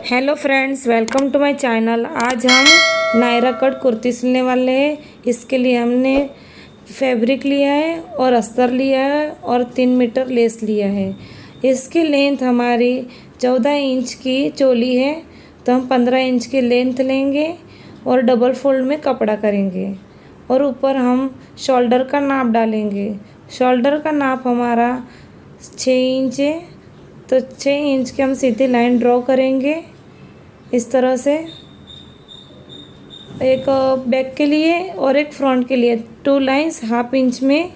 Hello friends, welcome to my channel. आज हम Naira cut kurti सिलने वाले हैं। इसके लिए हमने फैब्रिक लिया है और अस्तर लिया है और 3 मीटर लेस लिया है। इसकी लेंथ हमारी 14 इंच की चोली है, तो हम 15 इंच की लेंथ लेंगे और डबल फोल्ड में कपड़ा करेंगे और ऊपर हम शोल्डर का नाप डालेंगे। शोल्डर का नाप हमारा 6 इंच है, तो 6 इंच की हम सीधी लाइन ड्रॉ करेंगे इस तरह से। एक बैक के लिए और एक फ्रंट के लिए 2 लाइंस हाफ इंच में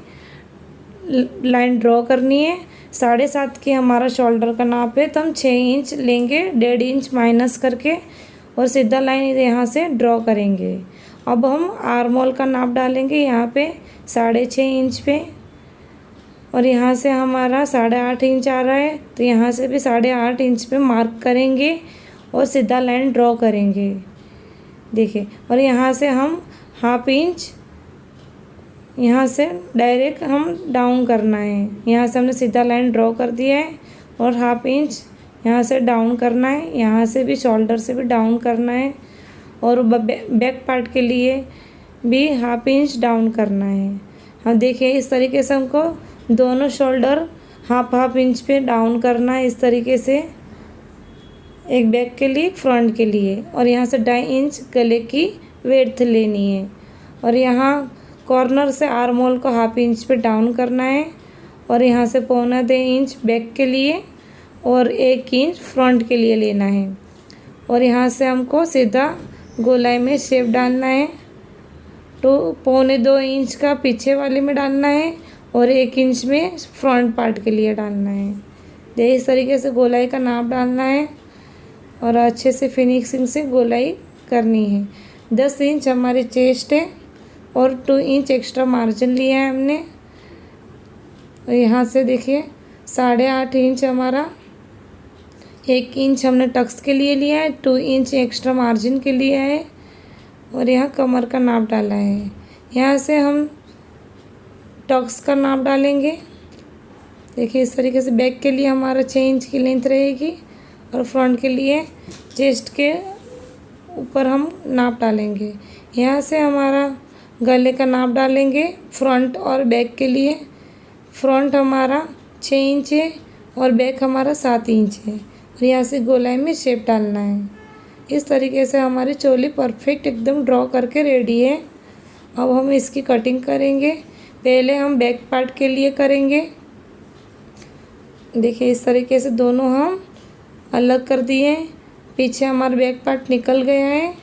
लाइन ड्रॉ करनी है। 7.5 की हमारा शोल्डर का नाप है, तो हम 6 इंच लेंगे, 1.5 इंच माइनस करके और सीधा लाइन यहाँ से ड्रॉ करेंगे। अब हम आर्म होल का नाप डालेंगे यहाँ पे 6.5 इंच पे, और यहाँ से हमारा 8.5 इंच आ रहा है, तो यहाँ से भी 8.5 इंच पे मार्क करेंगे और सीधा लाइन ड्रॉ करेंगे। देखिए, और यहाँ से हम हाफ इंच यहाँ से डायरेक्ट हम डाउन करना है। यहाँ से हमने सीधा लाइन ड्रॉ कर दिया है और हाफ इंच यहाँ से डाउन करना है। यहाँ से भी शोल्डर से भी डाउन करना है और बैक पार्ट के लिए भी हाफ इंच डाउन करना है। हम देखिए इस तरीके से हमको दोनों शोल्डर हाफ इंच पे डाउन करना है, इस तरीके से, एक बैक के लिए एक फ्रंट के लिए। और यहाँ से 2.5 इंच गले की विड्थ लेनी है और यहाँ कॉर्नर से आर्म होल को हाफ इंच पे डाउन करना है और यहाँ से 1.25 इंच बैक के लिए और 1 इंच फ्रंट के लिए लेना है। और यहाँ से हमको सीधा गोलाई में शेप डालना है, तो 1.25 इंच का पीछे वाले में डालना है और 1 इंच में फ्रंट पार्ट के लिए डालना है। ये इस तरीके से गोलाई का नाप डालना है और अच्छे से फिनिशिंग से गोलाई करनी है। 10 इंच हमारी चेस्ट है और 2 इंच एक्स्ट्रा मार्जिन लिया है हमने। और यहाँ से देखिए 8.5 इंच हमारा, 1 इंच हमने टक्स के लिए लिया है, 2 इंच एक्स्ट्रा मार्जिन के लिए है और यहाँ कमर का नाप डाला है। यहाँ से हम टक्स का नाप डालेंगे। देखिए इस तरीके से बैक के लिए हमारा 6 इंच की लेंथ रहेगी और फ्रंट के लिए चेस्ट के ऊपर हम नाप डालेंगे। यहाँ से हमारा गले का नाप डालेंगे फ्रंट और बैक के लिए। फ्रंट हमारा 6 इंच है और बैक हमारा 7 इंच है और यहाँ से गोलाई में शेप डालना है। इस तरीके से हमारी चोली परफेक्ट एकदम ड्रॉ करके रेडी है। अब हम इसकी कटिंग करेंगे। पहले हम बैक पार्ट के लिए करेंगे। देखिए इस तरीके से दोनों हम अलग कर दिए। पीछे हमारा बैक पार्ट निकल गया है।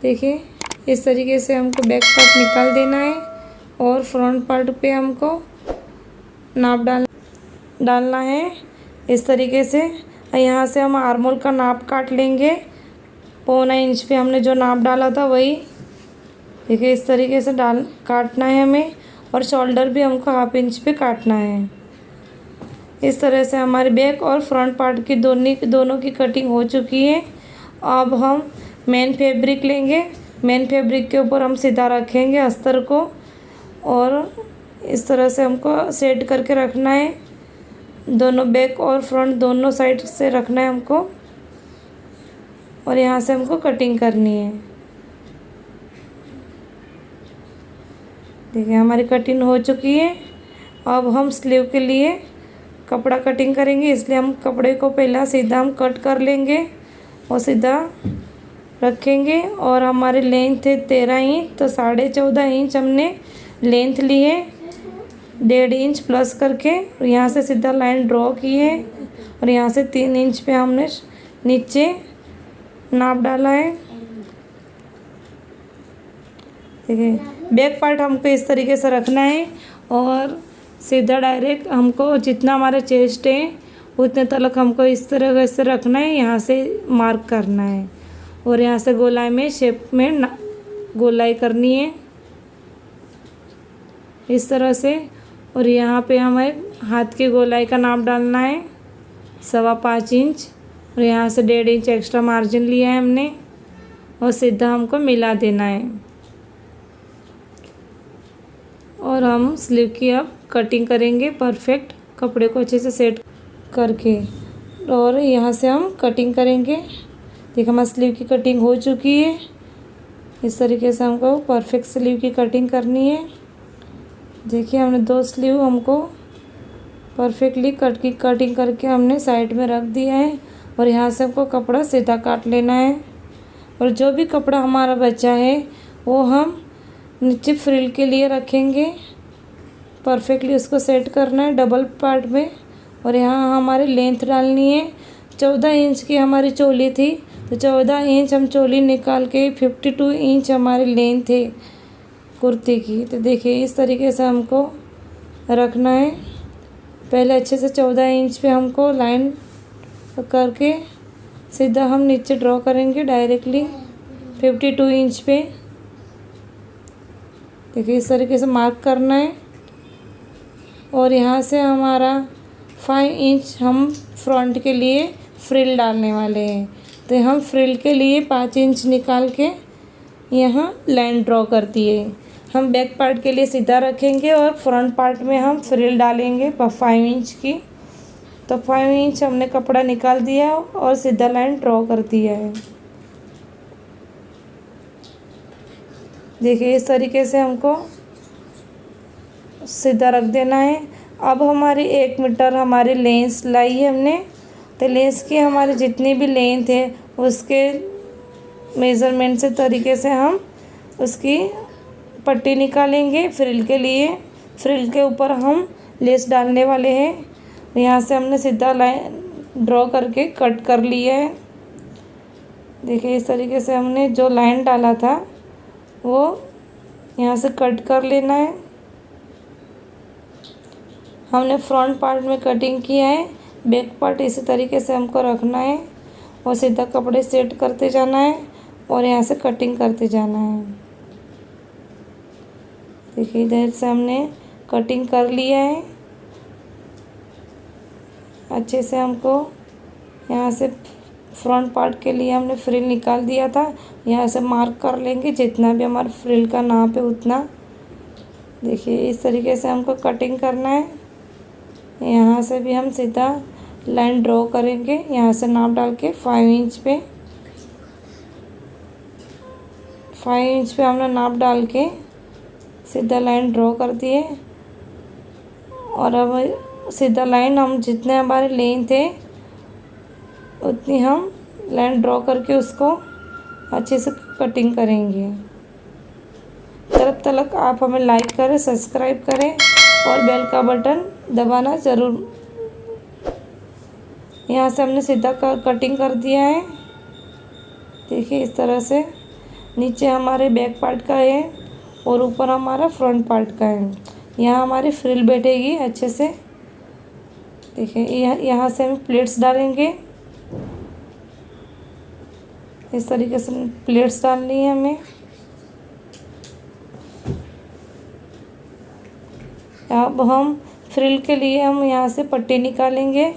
देखिए इस तरीके से हमको बैक पार्ट निकाल देना है और फ्रंट पार्ट पे हमको नाप डालना है इस तरीके से। यहाँ से हम आर्म होल का नाप काट लेंगे। 1.25 इंच पे हमने जो नाप डाला था वही, देखिए इस तरीके से काटना है हमें। और शोल्डर भी हमको हाफ इंच पे काटना है। इस तरह से हमारे बैक और फ्रंट पार्ट की दोनों की कटिंग हो चुकी है। अब हम मेन फैब्रिक लेंगे। मेन फैब्रिक के ऊपर हम सीधा रखेंगे अस्तर को और इस तरह से हमको सेट करके रखना है। दोनों बैक और फ्रंट दोनों साइड से रखना है हमको और यहाँ से हमको कटिंग करनी है। देखिए हमारी कटिंग हो चुकी है। अब हम स्लीव के लिए कपड़ा कटिंग करेंगे, इसलिए हम कपड़े को पहला सीधा हम कट कर लेंगे और सीधा रखेंगे। और हमारी लेंथ है 13 इंच, तो 14.5 इंच हमने लेंथ ली है, 1.5 इंच प्लस करके यहाँ से सीधा लाइन ड्रॉ की है और यहाँ से 3 इंच पे हमने नीचे नाप डाला है। देखिए बैक पार्ट हमको इस तरीके से रखना है और सीधा डायरेक्ट हमको जितना हमारा चेस्ट है उतने तक हमको इस तरह से रखना है। यहाँ से मार्क करना है और यहाँ से गोलाई में शेप में गोलाई करनी है इस तरह से। और यहाँ पे हमें हाथ की गोलाई का नाप डालना है 5.25 इंच और यहाँ से 1.5 इंच एक्स्ट्रा मार्जिन लिया है हमने और सीधा हमको मिला देना है। और हम स्लीव की अब कटिंग करेंगे परफेक्ट, कपड़े को अच्छे से सेट करके। और यहाँ से हम कटिंग करेंगे। देखिए हमारी स्लीव की कटिंग हो चुकी है। इस तरीके से हमको परफेक्ट स्लीव की कटिंग करनी है। देखिए हमने 2 स्लीव हमको परफेक्टली कटिंग करके हमने साइड में रख दिया है। और यहाँ से हमको कपड़ा सीधा काट लेना है। और जो भी कपड़ा हमारा बचा है वो हम नीचे फ्रिल के लिए रखेंगे। परफेक्टली उसको सेट करना है डबल पार्ट में। और यहाँ हमारी लेंथ डालनी है। 14 इंच की हमारी चोली थी, तो 14 इंच हम चोली निकाल के 52 इंच हमारी लेंथ है कुर्ती की। तो देखिए इस तरीके से हमको रखना है। पहले अच्छे से 14 इंच पे हमको लाइन करके सीधा हम नीचे ड्रॉ करेंगे डायरेक्टली 52 इंच पे। देखिए इस तरीके से मार्क करना है। और यहाँ से हमारा 5 इंच हम फ्रंट के लिए फ्रिल डालने वाले हैं। तो हम फ्रिल के लिए 5 इंच निकाल के यहाँ लाइन ड्रॉ कर दिए। हम बैक पार्ट के लिए सीधा रखेंगे और फ्रंट पार्ट में हम फ्रिल डालेंगे 5 इंच की। तो 5 इंच हमने कपड़ा निकाल दिया और सीधा लाइन ड्रॉ कर दिया है। देखिए इस तरीके से हमको सीधा रख देना है। अब हमारी 1 मीटर हमारी लेंस लाई है हमने। तो लेंस की हमारी जितनी भी लेंथ है उसके मेज़रमेंट से तरीके से हम उसकी पट्टी निकालेंगे फ्रिल के लिए। फ्रिल के ऊपर हम लेस डालने वाले हैं। यहाँ से हमने सीधा लाइन ड्रॉ करके कट कर लिया है। देखिए इस तरीके से हमने जो लाइन डाला था वो यहाँ से कट कर लेना है। हमने फ्रंट पार्ट में कटिंग किया है, बैक पार्ट इसी तरीके से हमको रखना है और सीधा कपड़े सेट करते जाना है और यहाँ से कटिंग करते जाना है। देखिए इधर से हमने कटिंग कर लिया है अच्छे से। हमको यहाँ से फ्रंट पार्ट के लिए हमने फ्रिल निकाल दिया था। यहाँ से मार्क कर लेंगे जितना भी हमारा फ्रिल का नाप है उतना। देखिए इस तरीके से हमको कटिंग करना है। यहाँ से भी हम सीधा लाइन ड्रॉ करेंगे। यहाँ से नाप डाल के 5 इंच पे 5 इंच पे हमने नाप डाल के सीधा लाइन ड्रॉ कर दिए। और अब सीधा लाइन हम जितने हमारे लेंथ है उतनी हम लाइन ड्रॉ करके उसको अच्छे से कटिंग करेंगे। तब तक आप हमें लाइक करें, सब्सक्राइब करें और बेल का बटन दबाना ज़रूर। यहाँ से हमने सीधा कटिंग कर दिया है। देखिए इस तरह से नीचे हमारे बैक पार्ट का है और ऊपर हमारा फ्रंट पार्ट का है। यहाँ हमारी फ्रिल बैठेगी अच्छे से। देखिए यहाँ से हम प्लेट्स डालेंगे। इस तरीके से प्लेट्स डालनी है हमें। अब हम फ्रिल के लिए हम यहाँ से पट्टी निकालेंगे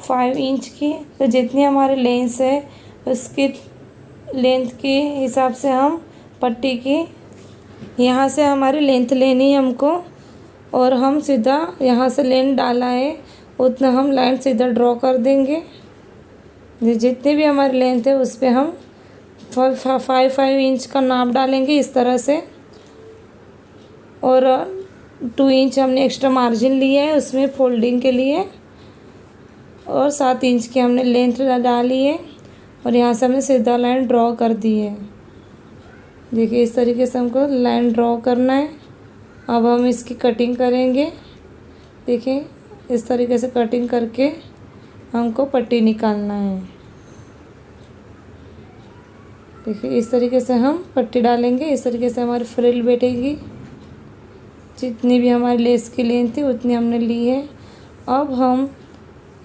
5 इंच की। तो जितनी हमारी लेंथ है उसकी लेंथ के हिसाब से हम पट्टी की यहाँ से हमारी लेंथ लेनी है हमको। और हम सीधा यहाँ से लेंथ डाला है उतना हम लाइन सीधा ड्रॉ कर देंगे। जितनी भी हमारी लेंथ है उस पर हम 5 इंच का नाप डालेंगे इस तरह से। और 2 इंच हमने एक्स्ट्रा मार्जिन लिया है उसमें फोल्डिंग के लिए। और 7 इंच की हमने लेंथ डाली है और यहाँ से हमने सीधा लाइन ड्रॉ कर दी है। देखिए इस तरीके से हमको लाइन ड्रॉ करना है। अब हम इसकी कटिंग करेंगे। देखिए इस तरीके से कटिंग करके हमको पट्टी निकालना है। देखिए इस तरीके से हम पट्टी डालेंगे। इस तरीके से हमारी फ्रिल बैठेगी। जितनी भी हमारी लेस की लेंथ थी उतनी हमने ली है। अब हम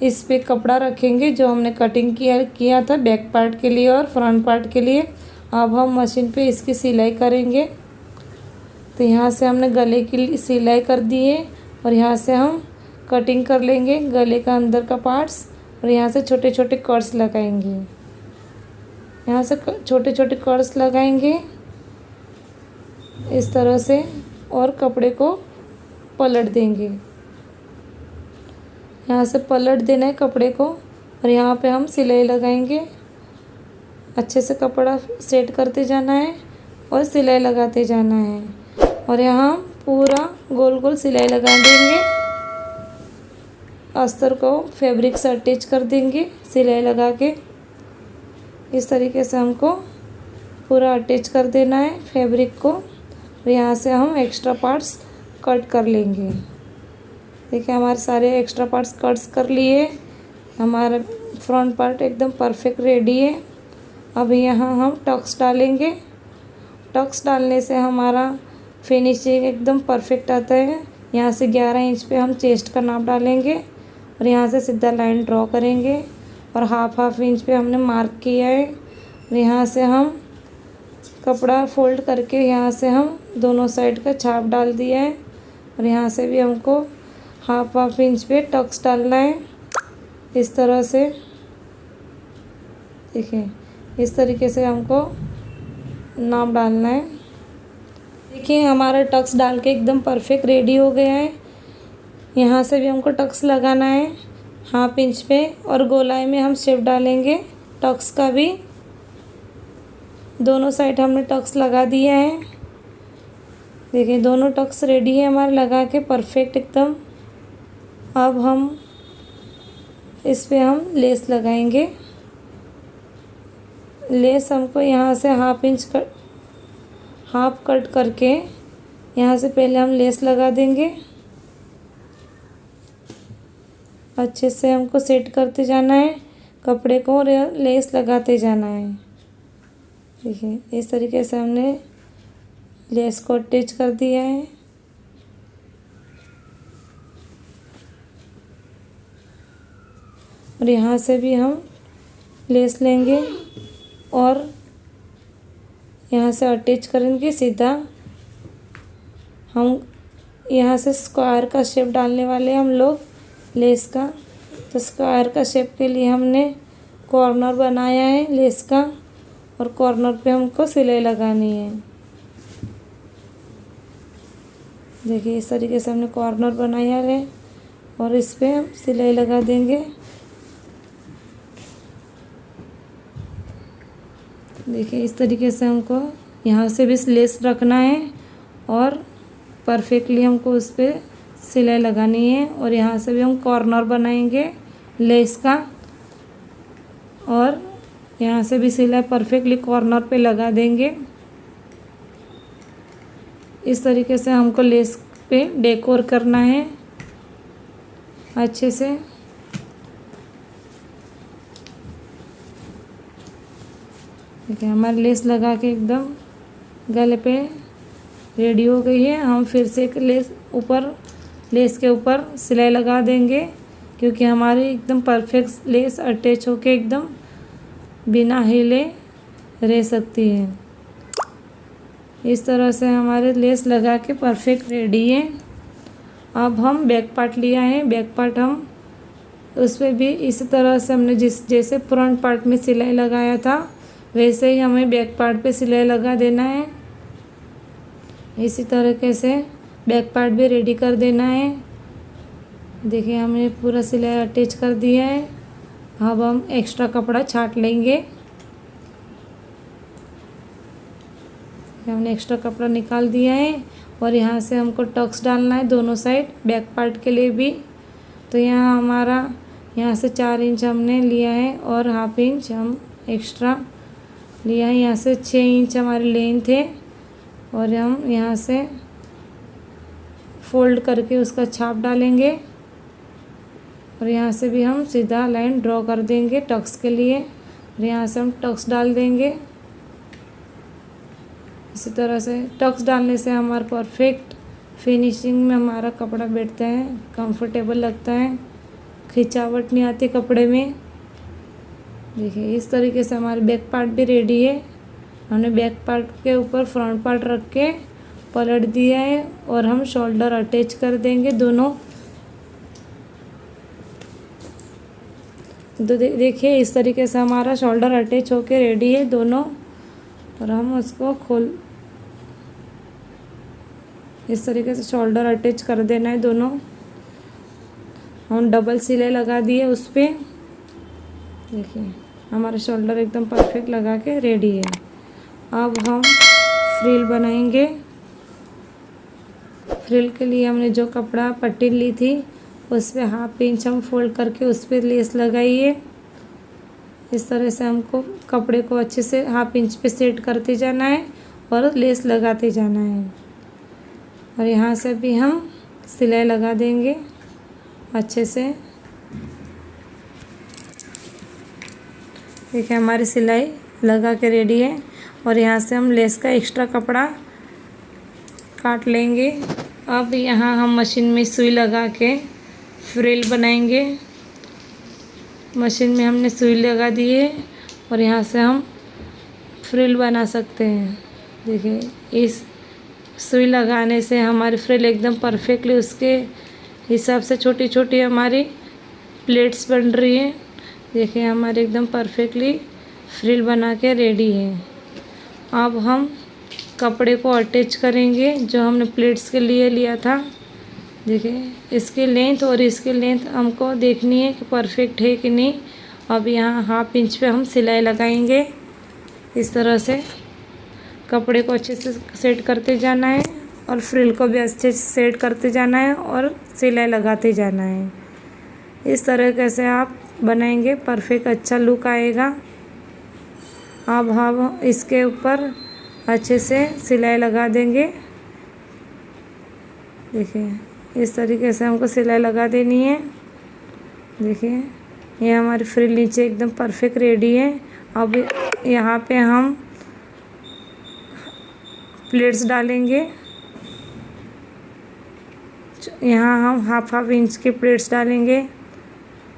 इस पे कपड़ा रखेंगे जो हमने कटिंग किया था बैक पार्ट के लिए और फ्रंट पार्ट के लिए। अब हम मशीन पे इसकी सिलाई करेंगे। तो यहाँ से हमने गले की सिलाई कर दी है और यहाँ से हम कटिंग कर लेंगे गले का अंदर का पार्ट्स। और यहाँ से छोटे छोटे कट्स लगाएंगे। यहाँ से छोटे छोटे कट्स लगाएंगे इस तरह से और कपड़े को पलट देंगे। यहाँ से पलट देना है कपड़े को और यहाँ पे हम सिलाई लगाएंगे। अच्छे से कपड़ा सेट करते जाना है और सिलाई लगाते जाना है। और यहाँ हम पूरा गोल गोल सिलाई लगा देंगे। अस्तर को फैब्रिक से अटैच कर देंगे सिलाई लगा के। इस तरीके से हमको पूरा अटैच कर देना है फैब्रिक को। और यहाँ से हम एक्स्ट्रा पार्ट्स कट कर लेंगे। देखिए हमारे सारे एक्स्ट्रा पार्ट्स कट्स कर लिए। हमारा फ्रंट पार्ट एकदम परफेक्ट रेडी है। अब यहाँ हम टक्स डालेंगे। टक्स डालने से हमारा फिनिशिंग एकदम परफेक्ट आता है। यहाँ से 11 इंच पे हम चेस्ट का नाप डालेंगे और यहाँ से सीधा लाइन ड्रॉ करेंगे। और हाफ इंच पे हमने मार्क किया है। और यहाँ से हम कपड़ा फोल्ड करके यहाँ से हम दोनों साइड का छाप डाल दिया है। और यहाँ से भी हमको हाफ इंच पे टक्स डालना है। इस तरह से देखिए, इस तरीके से हमको नाप डालना है। देखिए हमारा टक्स डाल के एकदम परफेक्ट रेडी हो गया है। यहाँ से भी हमको टक्स लगाना है हाफ इंच पे। और गोलाई में हम शेप डालेंगे टक्स का भी। दोनों साइड हमने टक्स लगा दिया है। देखिए दोनों टक्स रेडी है हमारे लगा के परफेक्ट एकदम। अब हम इस पे हम लेस लगाएंगे। लेस हमको यहाँ से हाफ कट करके यहाँ से पहले हम लेस लगा देंगे। अच्छे से हमको सेट करते जाना है कपड़े को और लेस लगाते जाना है। देखिए इस तरीके से हमने लेस को अटैच कर दिया है। और यहाँ से भी हम लेस लेंगे और यहाँ से अटैच करेंगे सीधा। हम यहाँ से स्क्वायर का शेप डालने वाले हम लोग लेस का। तो स्क्वायर का शेप के लिए हमने कॉर्नर बनाया है लेस का। और कॉर्नर पे हमको सिलाई लगानी है। देखिए इस तरीके से हमने कॉर्नर बनाया है और इस पे हम सिलाई लगा देंगे। देखिए इस तरीके से हमको यहाँ से भी लेस रखना है और परफेक्टली हमको उस पर सिलाई लगानी है। और यहाँ से भी हम कॉर्नर बनाएंगे लेस का। और यहाँ से भी सिलाई परफेक्टली कॉर्नर पे लगा देंगे। इस तरीके से हमको लेस पे डेकोर करना है अच्छे से। देखिए हमारी लेस लगा के एकदम गले पे रेडी हो गई है। हम फिर से एक लेस के ऊपर सिलाई लगा देंगे क्योंकि हमारी एकदम परफेक्ट लेस अटैच होके एकदम बिना हिले रह सकती है। इस तरह से हमारे लेस लगा के परफेक्ट रेडी है। अब हम बैक पार्ट लिया है। बैक पार्ट हम उस पर भी इसी तरह से हमने जैसे फ्रंट पार्ट में सिलाई लगाया था वैसे ही हमें बैक पार्ट पे सिलाई लगा देना है। इसी तरीके से बैक पार्ट भी रेडी कर देना है। देखिए हमने पूरा सिलाई अटैच कर दिया है। अब हम एक्स्ट्रा कपड़ा छाट लेंगे। हमने एक्स्ट्रा कपड़ा निकाल दिया है और यहाँ से हमको टक्स डालना है दोनों साइड बैक पार्ट के लिए भी। तो यहाँ हमारा यहाँ से 4 इंच हमने लिया है और हाफ इंच हम एक्स्ट्रा लिया है। यहाँ से 6 इंच हमारी लेंथ है और हम यहाँ से फोल्ड करके उसका छाप डालेंगे। और यहाँ से भी हम सीधा लाइन ड्रॉ कर देंगे टक्स के लिए। और यहाँ से हम टक्स डाल देंगे। इसी तरह से टक्स डालने से हमारा परफेक्ट फिनिशिंग में हमारा कपड़ा बैठता है, कंफर्टेबल लगता है, खिंचावट नहीं आती कपड़े में। देखिए इस तरीके से हमारे बैक पार्ट भी रेडी है। हमने बैक पार्ट के ऊपर फ्रंट पार्ट रख के पलट दिया है और हम शोल्डर अटैच कर देंगे दोनों। तो देखिए इस तरीके से हमारा शोल्डर अटैच होके रेडी है दोनों। और हम उसको इस तरीके से शोल्डर अटैच कर देना है दोनों। हम डबल सिलाई लगा दिए उस पर। देखिए हमारा शोल्डर एकदम परफेक्ट लगा के रेडी है। अब हम फ्रिल बनाएंगे। फ्रिल के लिए हमने जो कपड़ा पट्टी ली थी उस पर 1/2 इंच हम फोल्ड करके उस पर लेस लगाइए। इस तरह से हमको कपड़े को अच्छे से 1/2 इंच पे सेट करते जाना है और लेस लगाते जाना है। और यहाँ से भी हम सिलाई लगा देंगे अच्छे से। देखिए हमारी सिलाई लगा के रेडी है। और यहाँ से हम लेस का एक्स्ट्रा कपड़ा काट लेंगे। अब यहाँ हम मशीन में सुई लगा के फ्रिल बनाएंगे। मशीन में हमने सुई लगा दी है और यहाँ से हम फ्रिल बना सकते हैं। देखिए इस सुई लगाने से हमारी फ्रिल एकदम परफेक्टली उसके हिसाब से छोटी छोटी हमारी प्लेट्स बन रही है। देखिए हमारे एकदम परफेक्टली फ्रिल बना के रेडी है। अब हम कपड़े को अटैच करेंगे जो हमने प्लेट्स के लिए लिया था। देखिए इसकी लेंथ और इसकी लेंथ हमको देखनी है कि परफेक्ट है कि नहीं। अब यहाँ 1/2 इंच पे हम सिलाई लगाएंगे। इस तरह से कपड़े को अच्छे से सेट करते जाना है और फ्रिल को भी अच्छे से सेट करते जाना है और सिलाई लगाते जाना है। इस तरह से आप बनाएंगे परफेक्ट अच्छा लुक आएगा। अब हम इसके ऊपर अच्छे से सिलाई लगा देंगे। देखिए इस तरीके से हमको सिलाई लगा देनी है। देखिए ये हमारी फ्रिल नीचे एकदम परफेक्ट रेडी है। अब यहाँ पे हम प्लेट्स डालेंगे। यहाँ हम 1/2 इंच की प्लेट्स डालेंगे।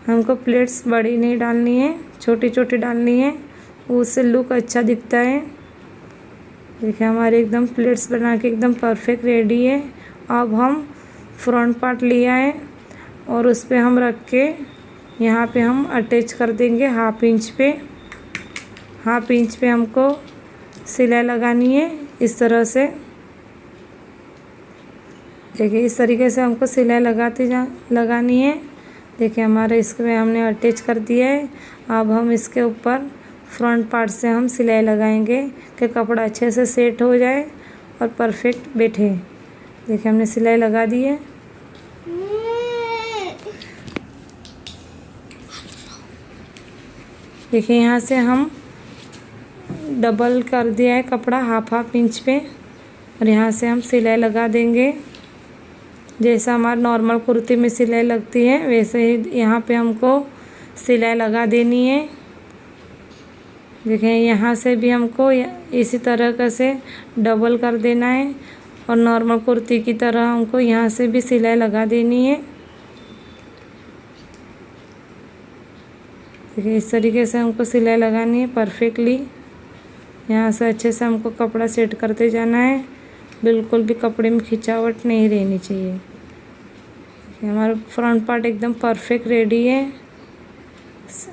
हमको प्लेट्स बड़ी नहीं डालनी है, छोटी छोटी डालनी है, उससे लुक अच्छा दिखता है। देखिए हमारे एकदम प्लेट्स बना के एकदम परफेक्ट रेडी है। अब हम फ्रंट पार्ट लिया है और उस पर हम रख के यहाँ पे हम अटैच कर देंगे 1/2 इंच पे। 1/2 इंच पे हमको सिलाई लगानी है इस तरह से। देखिए इस तरीके से हमको सिलाई लगानी है। देखिए हमारे इसके हमने अटैच कर दिया है। अब हम इसके ऊपर फ्रंट पार्ट से हम सिलाई लगाएंगे कि कपड़ा अच्छे से सेट हो जाए और परफेक्ट बैठे। देखिए हमने सिलाई लगा दी है। देखिए यहाँ से हम डबल कर दिया है कपड़ा 1/2 इंच पे और यहाँ से हम सिलाई लगा देंगे। जैसा हमारा नॉर्मल कुर्ती में सिलाई लगती है वैसे ही यहाँ पे हमको सिलाई लगा देनी है। देखिए यहाँ से भी हमको इसी तरह का से डबल कर देना है और नॉर्मल कुर्ती की तरह हमको यहाँ से भी सिलाई लगा देनी है। देखिए इस तरीके से हमको सिलाई लगानी है परफेक्टली। यहाँ से अच्छे से हमको कपड़ा सेट करते जाना है। बिल्कुल भी कपड़े में खिंचावट नहीं रहनी चाहिए। हमारा फ्रंट पार्ट एकदम परफेक्ट रेडी है।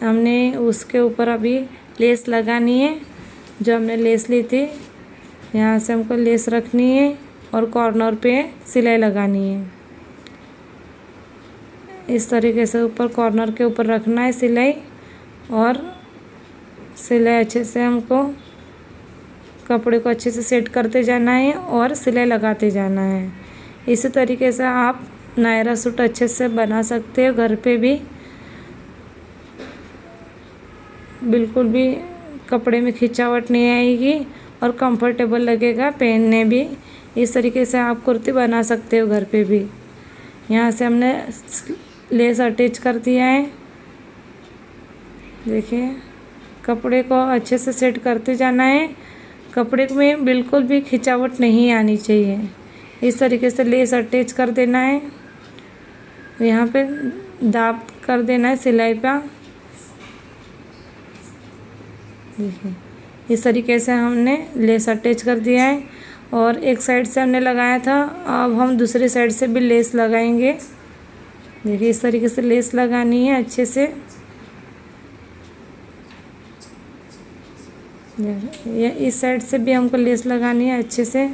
हमने उसके ऊपर अभी लेस लगानी है। जो हमने लेस ली थी यहाँ से हमको लेस रखनी है और कॉर्नर पे सिलाई लगानी है। इस तरीके से ऊपर कॉर्नर के ऊपर रखना है सिलाई और सिलाई अच्छे से हमको कपड़े को अच्छे से सेट करते जाना है और सिलाई लगाते जाना है। इसी तरीके से आप नायरा सूट अच्छे से बना सकते हो घर पे भी। बिल्कुल भी कपड़े में खिंचावट नहीं आएगी और कंफर्टेबल लगेगा पहनने भी। इस तरीके से आप कुर्ती बना सकते हो घर पे भी। यहाँ से हमने लेस अटैच कर दिया है। देखिए कपड़े को अच्छे से सेट करते जाना है। कपड़े में बिल्कुल भी खिंचावट नहीं आनी चाहिए। इस तरीके से लेस अटैच कर देना है। यहाँ पे दाब कर देना है सिलाई पर। देखिए इस तरीके से हमने लेस अटैच कर दिया है और एक साइड से हमने लगाया था। अब हम दूसरी साइड से भी लेस लगाएंगे। देखिए इस तरीके से लेस लगानी है अच्छे से। ये इस साइड से भी हमको लेस लगानी है अच्छे से।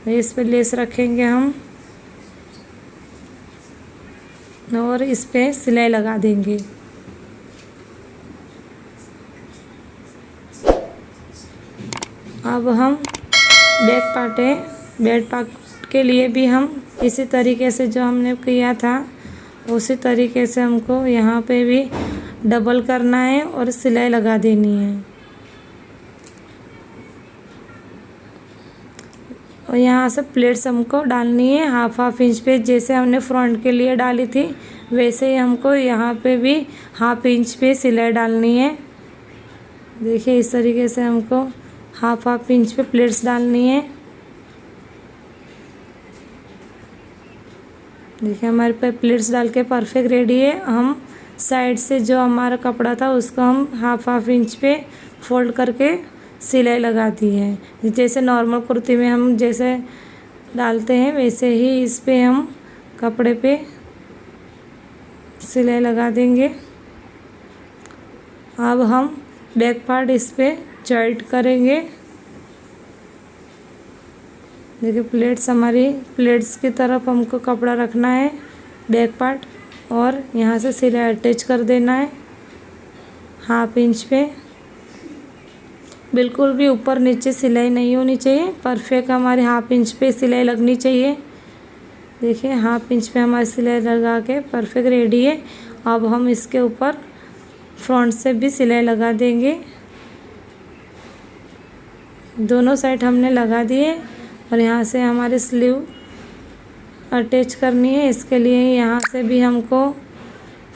इस पे लेस रखेंगे हम और इस पे सिलाई लगा देंगे। अब हम बैक पार्ट के लिए भी हम इसी तरीके से जो हमने किया था उसी तरीके से हमको यहाँ पे भी डबल करना है और सिलाई लगा देनी है। और यहाँ से प्लेट्स हमको डालनी है हाफ इंच पे, जैसे हमने फ्रंट के लिए डाली थी वैसे ही हमको यहाँ पे भी हाफ इंच पे सिलाई डालनी है। देखिए इस तरीके से हमको हाफ इंच पे प्लेट्स डालनी है। देखिए हमारे पे प्लेट्स डाल के परफेक्ट रेडी है। हम साइड से जो हमारा कपड़ा था उसको हम हाफ इंच पे फोल्ड करके सिलाई लगा दी है। जैसे नॉर्मल कुर्ती में हम जैसे डालते हैं वैसे ही इस पे हम कपड़े पे सिलाई लगा देंगे। अब हम बैक पार्ट इस पे जॉइंट करेंगे। देखिए प्लेट्स की तरफ हमको कपड़ा रखना है बैक पार्ट और यहाँ से सिलाई अटैच कर देना है हाफ इंच पे। बिल्कुल भी ऊपर नीचे सिलाई नहीं होनी चाहिए, परफेक्ट हमारे हाफ इंच पे सिलाई लगनी चाहिए। देखिए हाफ इंच पे हमारी सिलाई लगा के परफेक्ट रेडी है। अब हम इसके ऊपर फ्रंट से भी सिलाई लगा देंगे। दोनों साइड हमने लगा दिए और यहाँ से हमारी स्लीव अटैच करनी है। इसके लिए यहाँ से भी हमको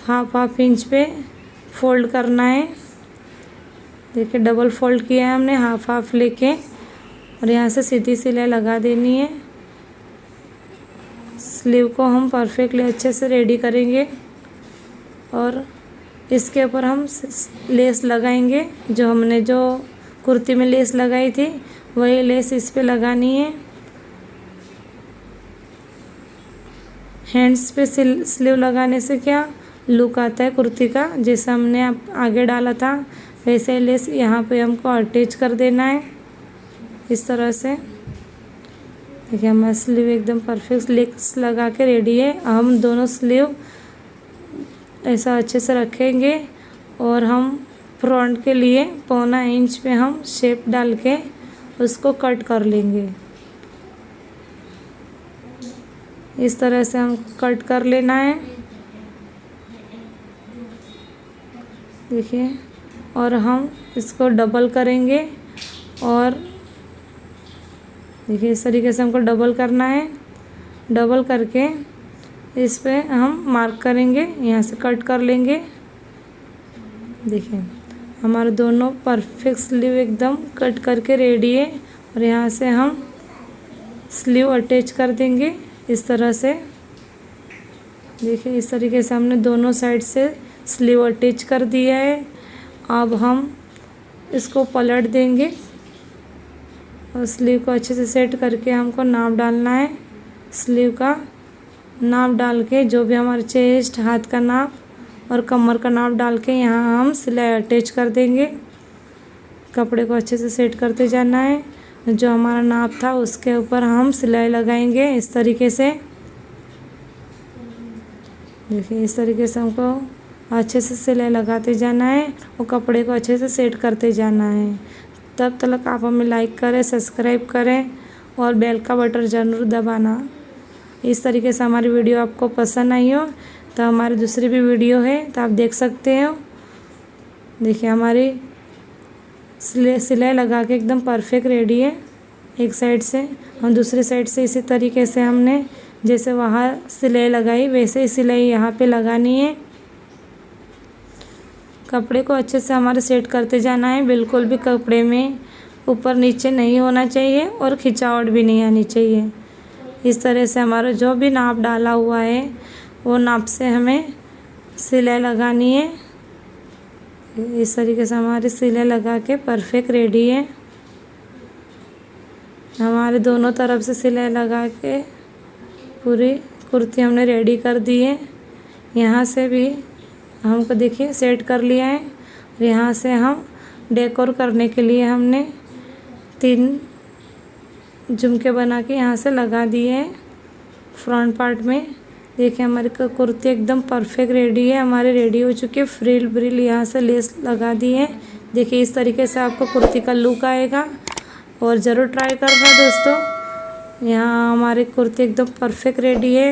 हाफ इंच पे फोल्ड करना है। देखिए डबल फोल्ड किया है हमने हाफ लेके और यहाँ से सीधी सिलाई लगा देनी है। स्लीव को हम परफेक्टली अच्छे से रेडी करेंगे और इसके ऊपर हम लेस लगाएंगे। जो कुर्ती में लेस लगाई थी वही लेस इस पे लगानी है। हैंड्स पे स्लीव लगाने से क्या लुक आता है कुर्ती का, जैसा हमने आगे डाला था वैसे लेस यहाँ पे हमको अटैच कर देना है इस तरह से। देखिए हमारा स्लीव एकदम परफेक्ट लेस लगा के रेडी है। हम दोनों स्लीव ऐसा अच्छे से रखेंगे और हम फ्रंट के लिए 1.25 इंच पे हम शेप डाल के उसको कट कर लेंगे। इस तरह से हम कट कर लेना है। देखिए और हम इसको डबल करेंगे और देखिए इस तरीके से हमको डबल करना है। डबल करके इस पे हम मार्क करेंगे, यहाँ से कट कर लेंगे। देखिए हमारे दोनों परफेक्ट स्लीव एकदम कट करके रेडी है और यहाँ से हम स्लीव अटैच कर देंगे इस तरह से। देखिए इस तरीके से हमने दोनों साइड से स्लीव अटैच कर दिया है। अब हम इसको पलट देंगे और स्लीव को अच्छे से सेट करके हमको नाप डालना है। स्लीव का नाप डाल के जो भी हमारे चेस्ट, हाथ का नाप और कमर का नाप डाल के यहाँ हम सिलाई अटैच कर देंगे। कपड़े को अच्छे से सेट करते जाना है। जो हमारा नाप था उसके ऊपर हम सिलाई लगाएंगे इस तरीके से। देखिए इस तरीके से हमको अच्छे से सिलाई लगाते जाना है और कपड़े को अच्छे से सेट करते जाना है। तब तक आप हमें लाइक करें, सब्सक्राइब करें और बेल का बटन ज़रूर दबाना। इस तरीके से हमारी वीडियो आपको पसंद आई हो तो हमारी दूसरी भी वीडियो है तो आप देख सकते हो। देखिए हमारी सिलाई लगा के एकदम परफेक्ट रेडी है एक साइड से और दूसरी साइड से इसी तरीके से हमने जैसे वहाँ सिलाई लगाई वैसे ही सिलाई यहाँ पे लगानी है। कपड़े को अच्छे से हमारे सेट करते जाना है। बिल्कुल भी कपड़े में ऊपर नीचे नहीं होना चाहिए और खिंचावट भी नहीं आनी चाहिए। इस तरह से हमारा जो भी नाप डाला हुआ है वो नाप से हमें सिलाई लगानी है। इस तरीके से हमारी सिलाई लगा के परफेक्ट रेडी है। हमारे दोनों तरफ से सिलाई लगा के पूरी कुर्ती हमने रेडी कर दी है। यहाँ से भी हमको देखिए सेट कर लिया है। और यहाँ से हम डेकोर करने के लिए हमने 3 झुमके बना के यहाँ से लगा दिए हैं फ्रंट पार्ट में। देखिए हमारी कुर्ती एकदम परफेक्ट रेडी है। हमारी रेडी हो चुकी है। फ्रिल ब्रिल यहाँ से लेस लगा दी है। देखिए इस तरीके से आपको कुर्ती का लुक आएगा। और ज़रूर ट्राई करना दोस्तों। यहाँ हमारी कुर्ती एकदम परफेक्ट रेडी है।